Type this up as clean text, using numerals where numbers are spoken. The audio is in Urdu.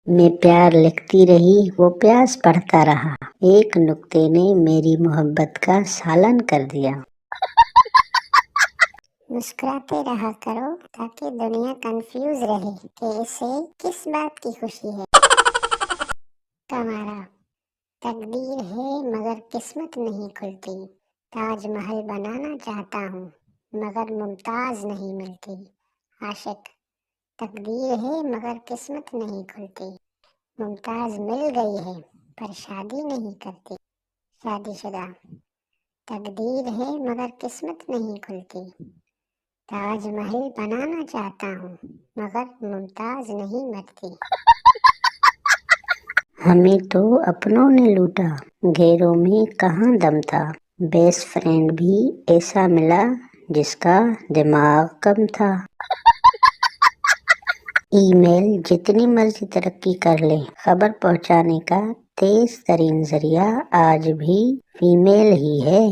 میں پیار لکھتی رہی، وہ پیاس پڑھتا رہا، ایک نکتے نے میری محبت کا سالن کر دیا۔ مسکراتے رہا کرو تاکہ دنیا کنفیوز رہے کہ اسے کس بات کی خوشی ہے۔ تمہارا تقدیر ہے مگر قسمت نہیں کھلتی، تاج محل بنانا چاہتا ہوں مگر ممتاز نہیں ملتی۔ عاشق: تقدیر ہے مگر قسمت نہیں کھلتی، ممتاز مل گئی ہے پر شادی نہیں کرتی۔ شادی شدہ: تقدیر ہے مگر قسمت نہیں کھلتی، تاج محل بنانا چاہتا ہوں مگر ممتاز نہیں مرتی۔ ہمیں تو اپنوں نے لوٹا، غیروں میں کہاں دم تھا، بیسٹ فرینڈ بھی ایسا ملا جس کا دماغ کم تھا۔ ای میل جتنی مرضی ترقی کر لے، خبر پہنچانے کا تیز ترین ذریعہ آج بھی فی میل ہی ہے۔